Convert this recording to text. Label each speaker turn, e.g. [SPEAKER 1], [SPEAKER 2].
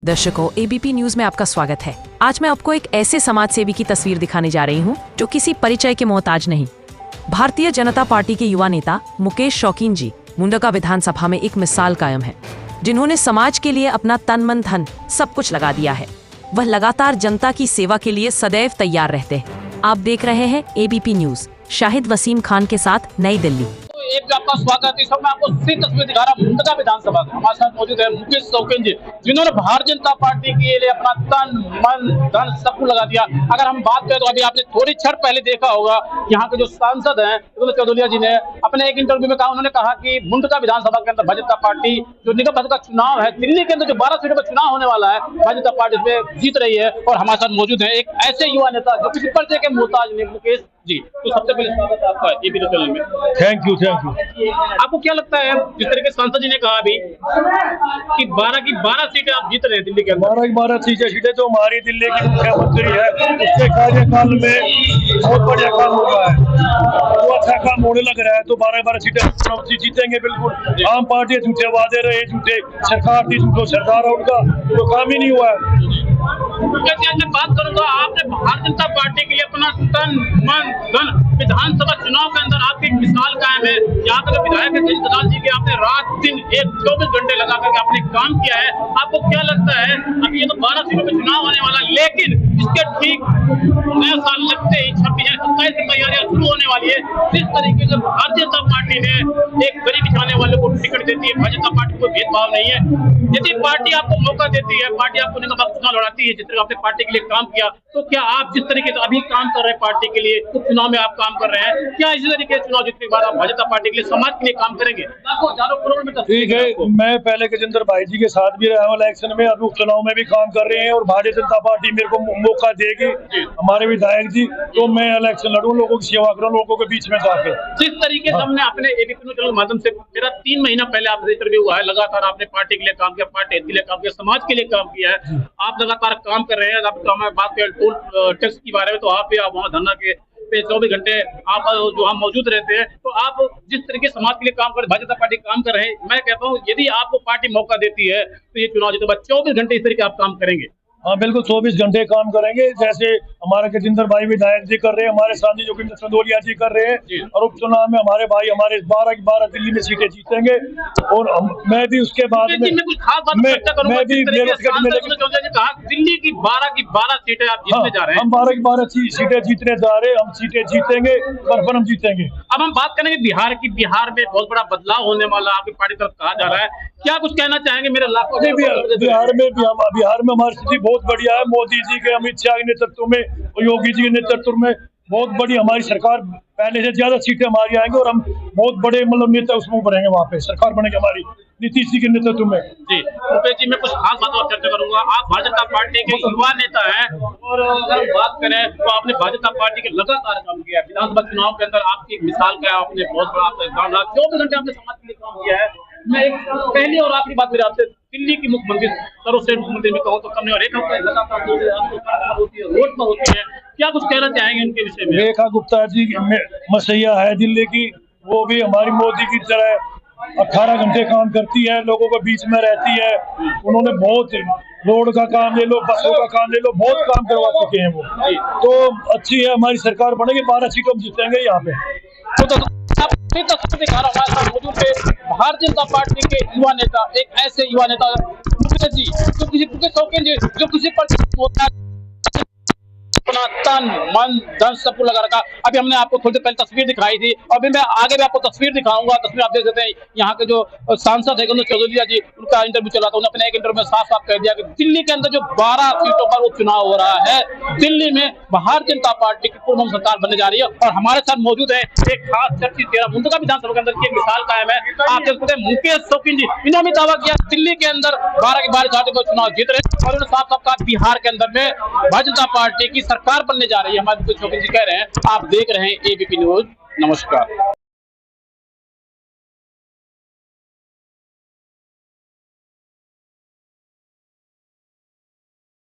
[SPEAKER 1] दर्शकों, ABP news में आपका स्वागत है। आज मैं आपको एक ऐसे समाज सेवी की तस्वीर दिखाने जा रही हूँ जो किसी परिचय के मोहताज नहीं। भारतीय जनता पार्टी के युवा नेता मुकेश शौकीन जी मुंडका विधानसभा में एक मिसाल कायम है, जिन्होंने समाज के लिए अपना तन मन धन सब कुछ लगा दिया है। वह लगातार जनता की सेवा के लिए सदैव तैयार रहते हैं। आप देख रहे हैं एबीपी न्यूज। शाहिद वसीम खान के साथ, नई दिल्ली।
[SPEAKER 2] एक आपका स्वागत है। सब मैं आपको सिर्फ तस्वीर दिखा रहा हूं मुंडका विधानसभा से। हमारे साथ मौजूद है मुकेश शौकीन जी, जिन्होंने भारतीय जनता पार्टी के लिए अपना तन मन धन सब कुछ लगा दिया। अगर हम बात करें तो अभी आपने थोड़ी क्षण पहले देखा होगा, यहाँ के जो सांसद हैं चौधरी जी ने अपने एक इंटरव्यू में कहा, उन्होंने कहा कि मुंडका विधानसभा के अंदर भारतीय जनता पार्टी जो निगम पद का चुनाव है, दिल्ली के अंदर जो 12 सीटों पर चुनाव होने वाला है, भारतीय जनता पार्टी इसमें जीत रही है। और हमारे साथ मौजूद है एक ऐसे युवा नेता जो किसी परिचय के मोहताज नहीं, मुकेश जी। तो सबसे पहले स्वागत है आपका एबीपी चैनल में।
[SPEAKER 3] Thank you.
[SPEAKER 2] आपको क्या लगता है, जिस तरीके सांसद जी ने कहा अभी कि 12 की 12 सीटें आप जीत रहे हैं दिल्ली के अंदर?
[SPEAKER 3] 12 की 12 सीटें जो हमारी दिल्ली की मुख्यमंत्री है, उसके कार्यकाल में बहुत बढ़िया काम हो रहा है, वो अच्छा काम होने लग रहा है। तो 12 सीटें जीतेंगे बिल्कुल। आम पार्टी झूठे वादे रहे, झूठे सरकार थी, झूठो सरदार है, उनका तो काम ही नहीं हुआ है।
[SPEAKER 2] मैं बात करूंगा, आपने भारतीय जनता पार्टी के लिए अपना तन मन धन विधानसभा चुनाव के अंदर आपकी मिसाल कायम है। यहाँ पे विधायक दलाल जी के आपने रात दिन 24 घंटे लगा करके आपने काम किया है। आपको क्या लगता है, अभी ये तो 12 सीटों पे चुनाव होने वाला, लेकिन इसके ठीक नया साल लगते ही 26-27 की तैयारियां शुरू होने वाली है। जिस तरीके से भारतीय जनता पार्टी ने एक गरीब बिछाने वाले को टिकट देती है, भारतीय जनता पार्टी को भेदभाव नहीं है। यदि पार्टी आपको मौका देती है, पार्टी आपको चुनाव लड़ाती है, जिस तरह आपने पार्टी के लिए काम किया, तो क्या आप जिस तरीके से अभी काम कर रहे हैं पार्टी के लिए, तो चुनाव में आप काम कर रहे हैं, क्या इसी तरीके से चुनाव जीतने के बाद आप भारतीय जनता पार्टी के लिए, समाज के लिए काम करेंगे? हजारों करोड़ में
[SPEAKER 3] ठीक है, मैं पहले गजेंद्र भाई जी के साथ भी रहा हूँ इलेक्शन में, अब चुनाव में भी काम कर रहे हैं और भारतीय जनता पार्टी मेरे को मौका देगी, हमारे विधायक जी, तो मैं इलेक्शन लड़ूं, लोगों की सेवा करूं, लोगों के बीच में जाके।
[SPEAKER 2] जिस तरीके से हमने अपने एबीपी न्यूज चैनल के माध्यम से, मेरा 3 महीना पहले आपसे इंटरव्यू हुआ है, लगातार आपने पार्टी के लिए काम किया, पार्टी के लिए काम किया, समाज के लिए काम किया है, आप लगातार काम कर रहे हैं। आप बात करें टोल टैक्स के बारे में, तो आप भी आप वहाँ धरना के पे 24 घंटे आप जो हम मौजूद रहते हैं, तो आप जिस तरीके समाज के लिए काम कर, भारतीय जनता पार्टी काम कर रहे हैं, मैं कहता हूँ यदि आपको पार्टी मौका देती है तो ये चुनाव जीते बाद 24 घंटे इस तरीके आप काम करेंगे?
[SPEAKER 3] हाँ बिल्कुल, 24 घंटे काम करेंगे, जैसे हमारे गजेंद्र भाई विधायक जी कर रहे हैं, हमारे साथी जोगिंदर चंदोलिया जी कर रहे हैं, और उपचुनाव में हमारे भाई हमारे 12 की 12 दिल्ली में सीटें जीतेंगे। और मैं भी उसके बाद में
[SPEAKER 2] कुछ खास बात चर्चा करूंगा। दिल्ली की 12 सीटें आप जीतने जा रहे हैं।
[SPEAKER 3] हम 12 की 12 सीटें जीतने जा रहे हैं, हम सीटें जीतेंगे, हम जीतेंगे।
[SPEAKER 2] अब हम बात करेंगे बिहार की। बिहार में बहुत बड़ा बदलाव होने वाला आपकी पार्टी तरफ कहा जा रहा है, क्या कुछ कहना चाहेंगे? मेरे लाखों
[SPEAKER 3] बिहार में हमारी स्थिति बहुत बढ़िया है। मोदी जी के, अमित शाह के नेतृत्व में और योगी जी के नेतृत्व में बहुत बड़ी हमारी सरकार, पहले से ज्यादा सीटें हमारी आएंगी और हम बहुत बड़े नेता उसमें उभरेंगे, वहाँ पे सरकार बनेगी हमारी नीतीश जी के नेतृत्व में।
[SPEAKER 2] जी मुकेश जी, मैं कुछ खास बातों पर चर्चा करूंगा। आप भारतीय जनता पार्टी के युवा नेता हैं, और अगर बात करें तो आपने भारतीय जनता पार्टी के लगातार काम किया है। विधानसभा चुनाव के अंदर आपकी एक मिसाल का आपने बहुत बड़ा 24 घंटे आपने समाज के लिए काम किया है। मैं एक पहली और आखिरी बात मेरे आपसे, दिल्ली की मुख्यमंत्री, सर्वश्रेष्ठ मुख्यमंत्री में कहूँ तो कम नहीं, और रेखा लगातार होती है, रोड पर होती है, क्या कुछ कहना चाहेंगे उनके विषय में?
[SPEAKER 3] रेखा गुप्ता जी मसैया है दिल्ली की, वो भी हमारी मोदी की तरह 18 घंटे काम करती है, लोगों के बीच में रहती है। उन्होंने बहुत रोड का काम ले लो, बसों का काम ले लो, बहुत काम करवा चुके हैं वो, तो अच्छी है हमारी सरकार बनेगी, 12 सीटों में जीतेंगे यहाँ पे।
[SPEAKER 2] दिखा रहा हूँ मौजूद है भारतीय जनता पार्टी के युवा नेता, एक ऐसे युवा नेता मुकेश जी, जो किसी शौकीन जी, जो किसी पर अपना तन मन धन सब कुछ लगा रखा। अभी हमने आपको थोड़ी देर पहले तस्वीर दिखाई थी, अभी मैं आगे भी आपको तस्वीर दिखाऊंगा। तस्वीर आप देख सकते हैं, यहाँ के जो सांसद है चौधरी जी, उनका इंटरव्यू चला था, उन्होंने अपने एक इंटरव्यू में साफ साफ कह दिया कि दिल्ली के अंदर जो 12 सीटों पर वो चुनाव हो रहा है, दिल्ली में भारतीय जनता पार्टी की पूर्ण सरकार बनने जा रही है। और हमारे साथ मौजूद है एक खास चर्चित चेहरा, मुंडका विधानसभा के अंदर की मिसाल कायम है। आप देख सकते हैं मुकेश शौकीन जी, इन्होंने दावा किया दिल्ली के अंदर 12 की 12 सीटों पर चुनाव जीत रहे हैं, और उन्होंने साफ साफ कहा बिहार के अंदर में भारतीय जनता पार्टी की सरकार बनने जा रही है। हमारे मुकेश शौकीन जी कह रहे हैं। आप देख रहे हैं एबीपी न्यूज। नमस्कार।